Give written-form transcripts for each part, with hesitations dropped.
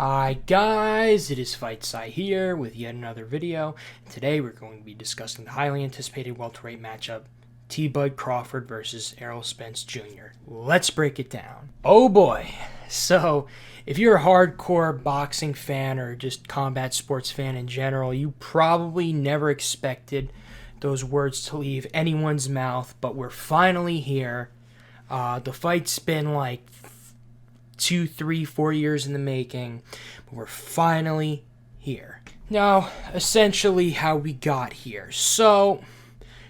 Hi guys, it is FightSci here with yet another video. Today we're going to be discussing the highly anticipated welterweight matchup, T-Bud Crawford versus Errol Spence Jr. Let's break it down. Oh boy. So, if you're a hardcore boxing fan or just combat sports fan in general, you probably never expected those words to leave anyone's mouth, but we're finally here. The fight's been like 2, 3, 4 years in the making, but we're finally here. Now, essentially how we got here. So,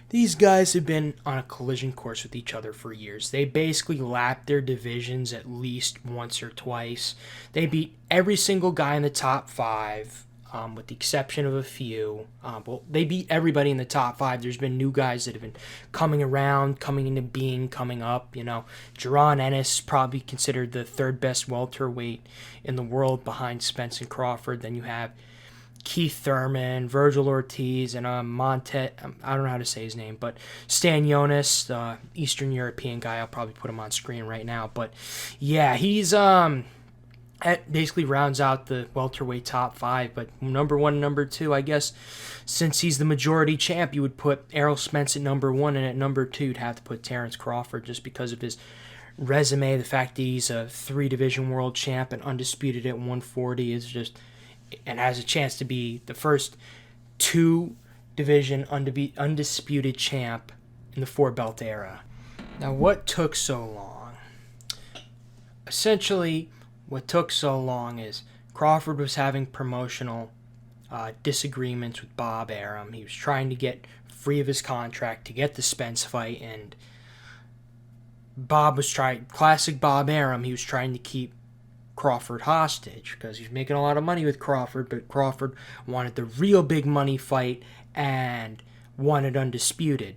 these guys have been on a collision course with each other for years. They basically lapped their divisions at least once or twice. They beat every single guy in the top 5, with the exception of a few. Well, they beat everybody in the top 5. There's been new guys that have been coming around, coming into being, coming up. You know, Jaron Ennis, probably considered the third best welterweight in the world behind Spence and Crawford. Then you have Keith Thurman, Virgil Ortiz, and I don't know how to say his name, but Stan Jonas, the Eastern European guy. I'll probably put him on screen right now. But yeah, he's that basically rounds out the welterweight top 5, but number 1 and number 2, I guess, since he's the majority champ, you would put Errol Spence at number 1, and at number 2, you'd have to put Terrence Crawford just because of his resume. The fact that he's a 3-division world champ and undisputed at 140 is just, and has a chance to be the first 2-division undisputed champ in the 4-belt era. Now, what took so long? Essentially, what took so long is Crawford was having promotional disagreements with Bob Arum. He was trying to get free of his contract to get the Spence fight, and classic Bob Arum, he was trying to keep Crawford hostage because he's making a lot of money with Crawford, but Crawford wanted the real big money fight and wanted undisputed.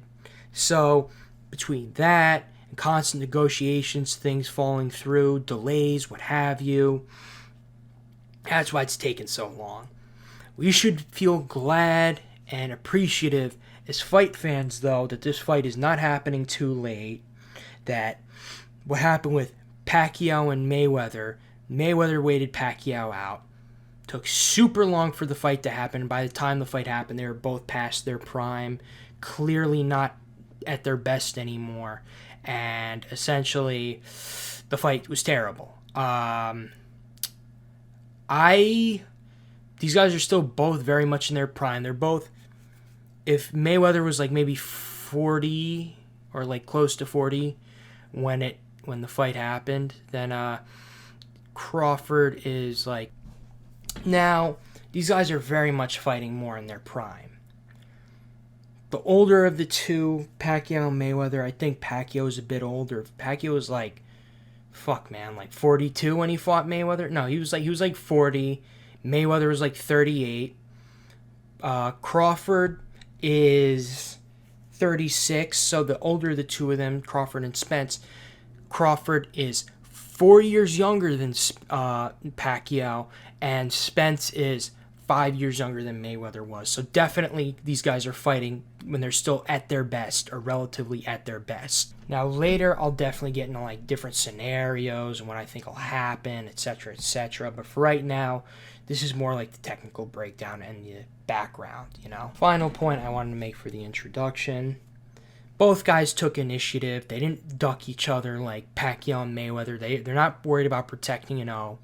So between that, constant negotiations, things falling through, delays, what have you. That's why it's taken so long. We should feel glad and appreciative as fight fans, though, that this fight is not happening too late. That what happened with Pacquiao and Mayweather waited Pacquiao out. Took super long for the fight to happen. By the time the fight happened, they were both past their prime, clearly not at their best anymore. And essentially, the fight was terrible. These guys are still both very much in their prime. They're both, if Mayweather was like maybe 40 or like close to 40 when the fight happened, then Crawford is like, now these guys are very much fighting more in their prime. The older of the two, Pacquiao and Mayweather, I think Pacquiao is a bit older. Pacquiao was like, like 42 when he fought Mayweather. No, he was like 40. Mayweather was like 38. Crawford is 36. So the older of the two of them, Crawford and Spence, Crawford is 4 years younger than Pacquiao, and Spence is 5 years younger than Mayweather was. So definitely these guys are fighting when they're still at their best, or relatively at their best. Now later I'll definitely get into like different scenarios and what I think will happen, etc., etc. But for right now, this is more like the technical breakdown and the background, you know. Final point I wanted to make for the introduction. Both guys took initiative. They didn't duck each other like Pacquiao and Mayweather. They're not worried about protecting an O.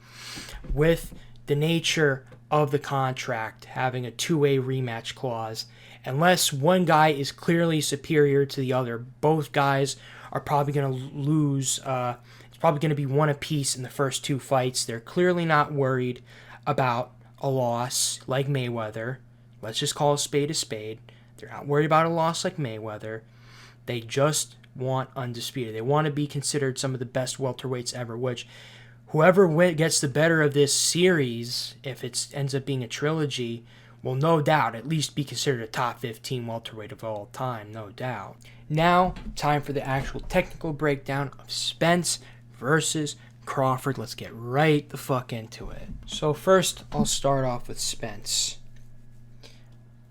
With the nature of the contract having a 2-way rematch clause, unless one guy is clearly superior to the other, both guys are probably going to lose. It's probably going to be one apiece in the first 2 fights. They're clearly not worried about a loss like Mayweather. Let's just call a spade a spade. They're not worried about a loss like Mayweather. They just want undisputed. They want to be considered some of the best welterweights ever, which whoever gets the better of this series, if it ends up being a trilogy, will no doubt at least be considered a top 15 welterweight of all time, no doubt. Now, time for the actual technical breakdown of Spence versus Crawford. Let's get right the fuck into it. So first, I'll start off with Spence.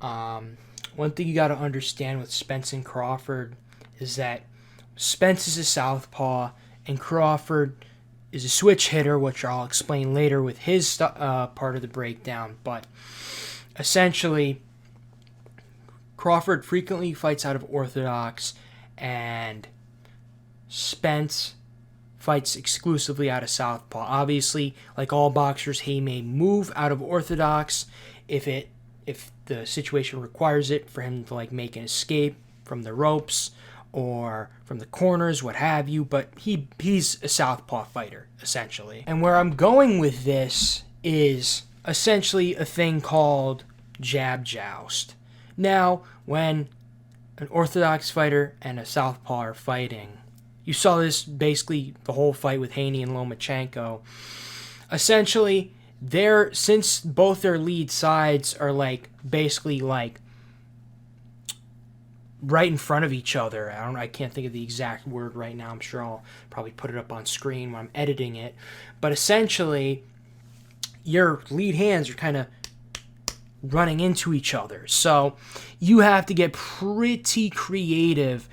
One thing you got to understand with Spence and Crawford is that Spence is a southpaw, and Crawford is a switch hitter, which I'll explain later with his part of the breakdown. But essentially, Crawford frequently fights out of orthodox, and Spence fights exclusively out of southpaw. Obviously, like all boxers, he may move out of orthodox if the situation requires it, for him to like make an escape from the ropes or from the corners, what have you, but he's a southpaw fighter, essentially. And where I'm going with this is essentially a thing called jab joust. Now, when an orthodox fighter and a southpaw are fighting, you saw this basically the whole fight with Haney and Lomachenko. Essentially, since both their lead sides are like basically like right in front of each other. I can't think of the exact word right now. I'm sure I'll probably put it up on screen when I'm editing it. But essentially, your lead hands are kind of running into each other. So you have to get pretty creative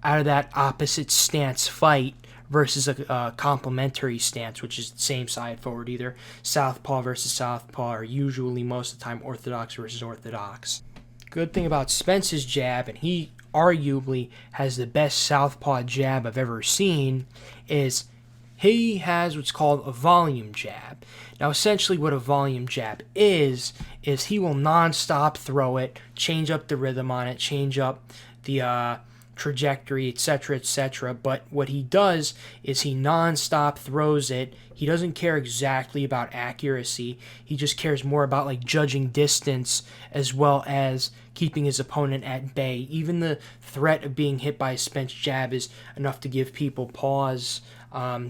out of that opposite stance fight versus a complementary stance, which is the same side forward. Either southpaw versus southpaw, or usually most of the time orthodox versus orthodox. Good thing about Spence's jab, and he arguably has the best southpaw jab I've ever seen, is he has what's called a volume jab. Now, essentially what a volume jab is he will non-stop throw it, change up the rhythm on it, change up the trajectory, etc., etc. But what he does is he non-stop throws it. He doesn't care exactly about accuracy. He just cares more about like judging distance as well as keeping his opponent at bay. Even the threat of being hit by a Spence jab is enough to give people pause.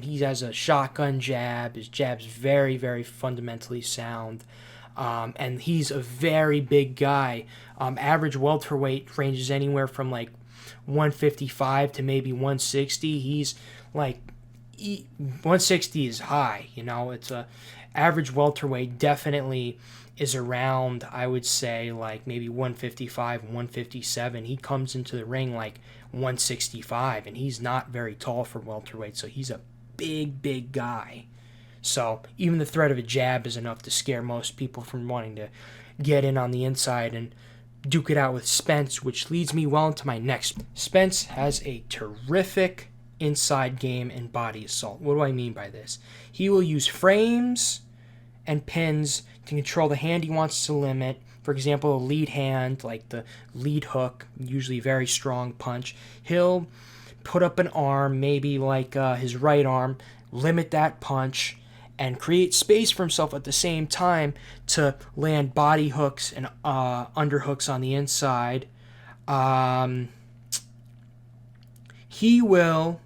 He has a shotgun jab. His jab's very, very fundamentally sound. And he's a very big guy. Average welterweight ranges anywhere from like 155 to maybe 160. He's like 160 is high, you know. It's a average welterweight definitely is around, I would say, like maybe 155, 157. He comes into the ring like 165, and he's not very tall for welterweight, so he's a big guy. So even the threat of a jab is enough to scare most people from wanting to get in on the inside and duke it out with Spence, which leads me well into my next. Spence has a terrific inside game and body assault. What do I mean by this? He will use frames and pins to control the hand he wants to limit. For example, a lead hand, like the lead hook, usually very strong punch. He'll put up an arm, maybe like his right arm, limit that punch, and create space for himself at the same time to land body hooks and underhooks on the inside. He will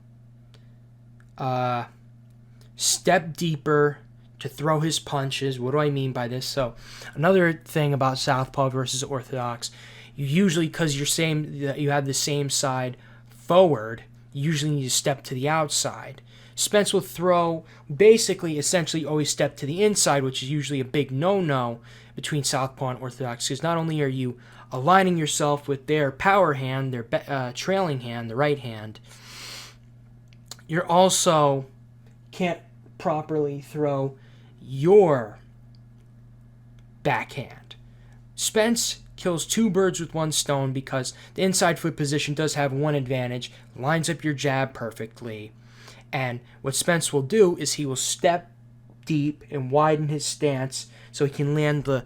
step deeper to throw his punches. What do I mean by this? So another thing about southpaw versus orthodox, you usually, because you have the same side forward, you usually need to step to the outside. Spence will throw, basically, essentially always step to the inside, which is usually a big no-no between southpaw and orthodox, because not only are you aligning yourself with their power hand, their trailing hand, the right hand, you're also can't properly throw your backhand. Spence kills two birds with one stone because the inside foot position does have one advantage, lines up your jab perfectly. And what Spence will do is he will step deep and widen his stance so he can land the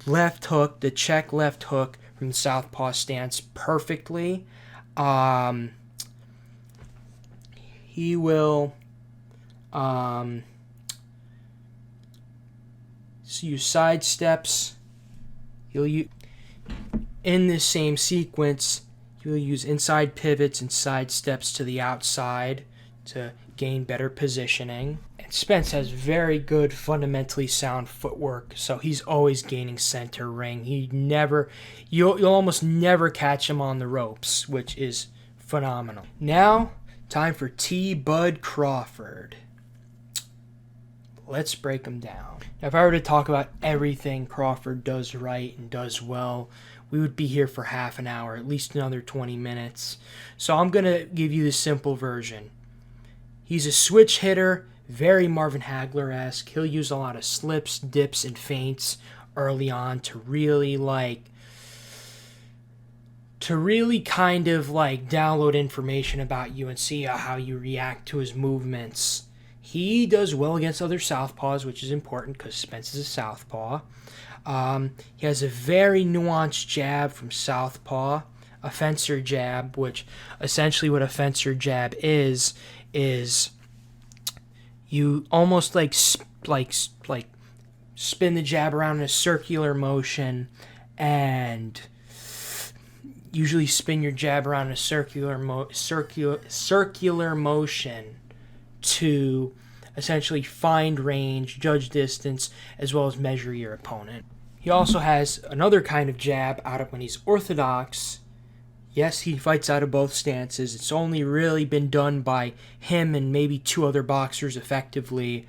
left hook, the check left hook from the southpaw stance perfectly. He will use side steps. He'll use, in this same sequence, he will use inside pivots and side steps to the outside to gain better positioning. And Spence has very good, fundamentally sound footwork, so he's always gaining center ring. You'll almost never catch him on the ropes, which is phenomenal. Now, time for T. Bud Crawford. Let's break him down. Now, if I were to talk about everything Crawford does right and does well, we would be here for half an hour, at least another 20 minutes. So I'm going to give you the simple version. He's a switch hitter, very Marvin Hagler-esque. He'll use a lot of slips, dips, and feints early on to really kind of like download information about you and see how you react to his movements. He does well against other southpaws, which is important because Spence is a southpaw. He has a very nuanced jab from southpaw, a fencer jab, which essentially what a fencer jab is you almost like spin the jab around in a circular motion, and usually spin your jab around in a circular motion to essentially find range, judge distance, as well as measure your opponent. He also has another kind of jab out of when he's orthodox. Yes, he fights out of both stances. It's only really been done by him and maybe two other boxers effectively.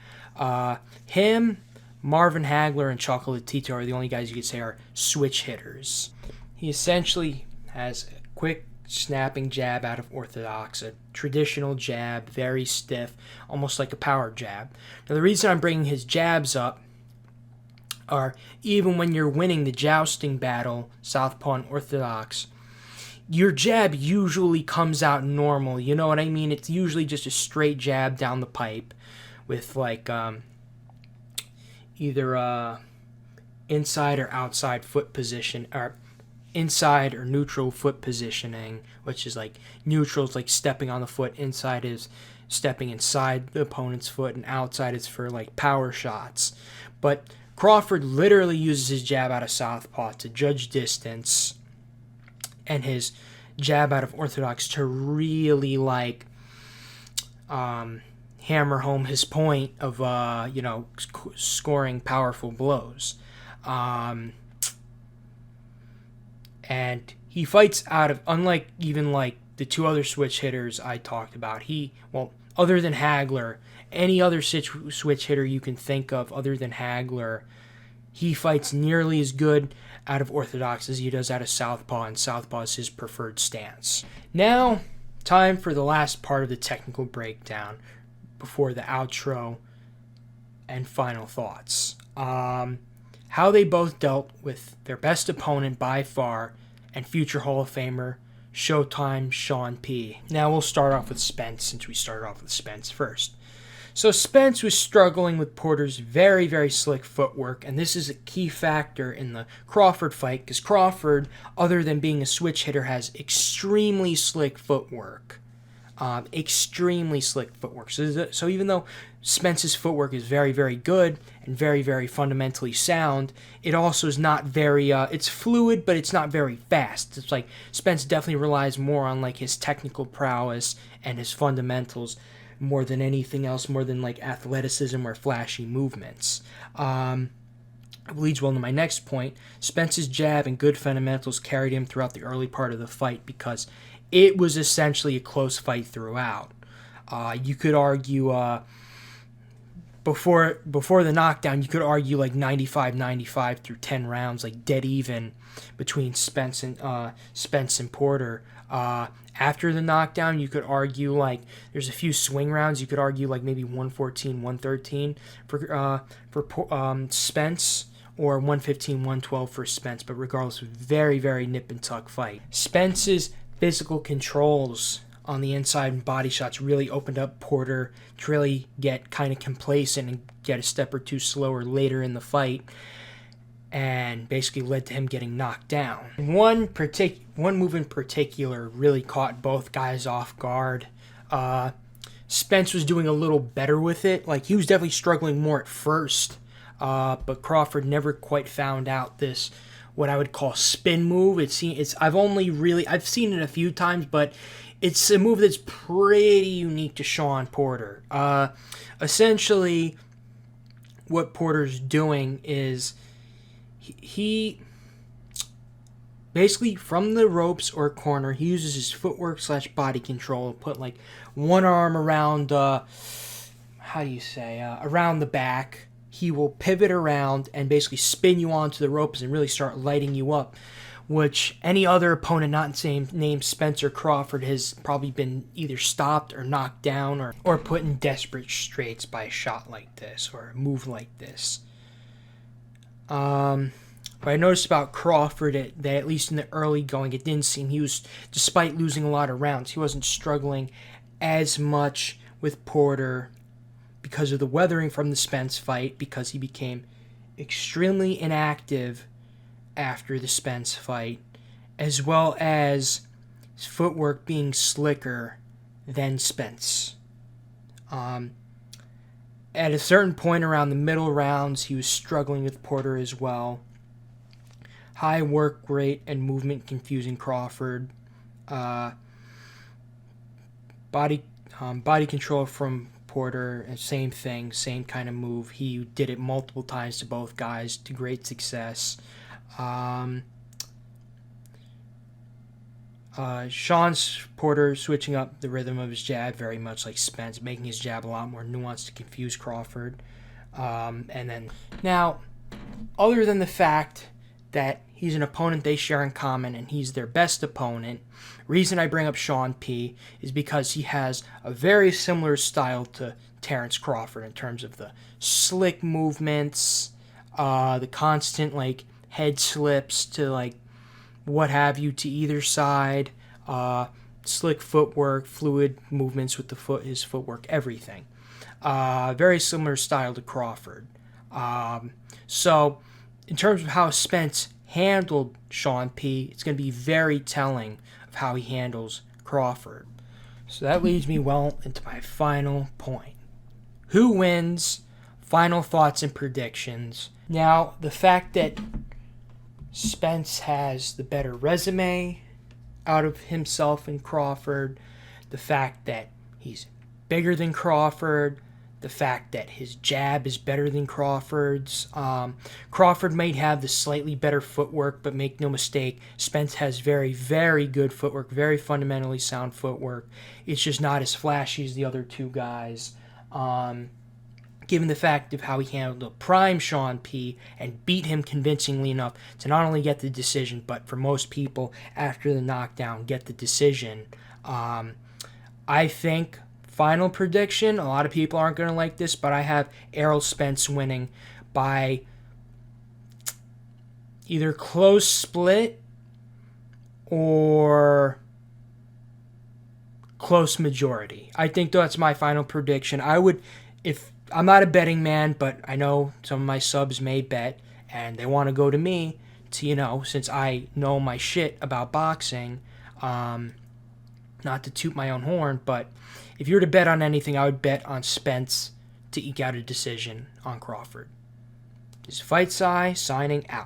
Him, Marvin Hagler, and Chocolatito are the only guys you could say are switch hitters. He essentially has a quick snapping jab out of orthodox, a traditional jab, very stiff, almost like a power jab. Now the reason I'm bringing his jabs up are even when you're winning the jousting battle, southpaw and orthodox, your jab usually comes out normal. You know what I mean? It's usually just a straight jab down the pipe with like either inside or outside foot position, or inside or neutral foot positioning, which is like neutral is like stepping on the foot, inside is stepping inside the opponent's foot, and outside is for like power shots. But Crawford literally uses his jab out of southpaw to judge distance, and his jab out of orthodox to really like hammer home his point of scoring powerful blows. And he fights out of, unlike even like the two other switch hitters I talked about, other than Hagler, any other switch hitter you can think of other than Hagler, he fights nearly as good out of orthodox as he does out of southpaw, and southpaw is his preferred stance. Now, time for the last part of the technical breakdown before the outro and final thoughts. How they both dealt with their best opponent by far and future Hall of Famer Showtime Sean P. Now we'll start off with Spence, since we started off with Spence first. So Spence was struggling with Porter's very, very slick footwork, and this is a key factor in the Crawford fight, because Crawford, other than being a switch hitter, has extremely slick footwork. So even though Spence's footwork is very, very good and very, very fundamentally sound, it also is not very, it's fluid, but it's not very fast. It's like Spence definitely relies more on like his technical prowess and his fundamentals more than anything else, more than like athleticism or flashy movements. Leads well to my next point. Spence's jab and good fundamentals carried him throughout the early part of the fight because it was essentially a close fight throughout. You could argue before the knockdown, you could argue like 95-95 through 10 rounds, like dead even between Spence and Porter. After the knockdown, you could argue like there's a few swing rounds. You could argue like maybe 114-113 for Spence, or 115-112 for Spence. But regardless, very, very nip and tuck fight. Spence's physical controls on the inside and body shots really opened up Porter to really get kind of complacent and get a step or two slower later in the fight, and basically led to him getting knocked down. One move in particular really caught both guys off guard. Spence was doing a little better with it. Like, he was definitely struggling more at first, but Crawford never quite found out this, what I would call spin move. I've seen it a few times, but it's a move that's pretty unique to Sean Porter. Essentially, what Porter's doing is he basically, from the ropes or corner, he uses his footwork / body control to put like one arm around, around the back. He will pivot around and basically spin you onto the ropes and really start lighting you up. which any other opponent not named Spencer Crawford has probably been either stopped or knocked down or put in desperate straits by a shot like this or a move like this. But I noticed about Crawford that at least in the early going, it didn't seem he was, despite losing a lot of rounds, he wasn't struggling as much with Porter because of the weathering from the Spence fight, because he became extremely inactive after the Spence fight, as well as his footwork being slicker than Spence. At a certain point around the middle rounds, he was struggling with Porter as well. High work rate and movement confusing Crawford. Body control from Porter, same thing, same kind of move. He did it multiple times to both guys to great success. Sean's Porter switching up the rhythm of his jab very much like Spence, making his jab a lot more nuanced to confuse Crawford. And then now, other than the fact that he's an opponent they share in common and he's their best opponent, reason I bring up Sean P is because he has a very similar style to Terrence Crawford in terms of the slick movements, the constant like head slips to like what have you to either side, slick footwork, fluid movements with the foot, his footwork, everything. Very similar style to Crawford. So in terms of how Spence handled Sean P, it's going to be very telling of how he handles Crawford. So that leads me well into my final point. Who wins? Final thoughts and predictions. Now, the fact that Spence has the better resume out of himself and Crawford, the fact that he's bigger than Crawford, the fact that his jab is better than Crawford's. Crawford might have the slightly better footwork, but make no mistake, Spence has very, very good footwork, very fundamentally sound footwork. It's just not as flashy as the other two guys. Given the fact of how he handled a prime Sean P and beat him convincingly enough to not only get the decision, but for most people after the knockdown, get the decision. I think, final prediction, a lot of people aren't going to like this, but I have Errol Spence winning by either close split or close majority. I think that's my final prediction. I'm not a betting man, but I know some of my subs may bet, and they want to go to me to, since I know my shit about boxing, not to toot my own horn, but if you were to bet on anything, I would bet on Spence to eke out a decision on Crawford. This is Fight Signing out.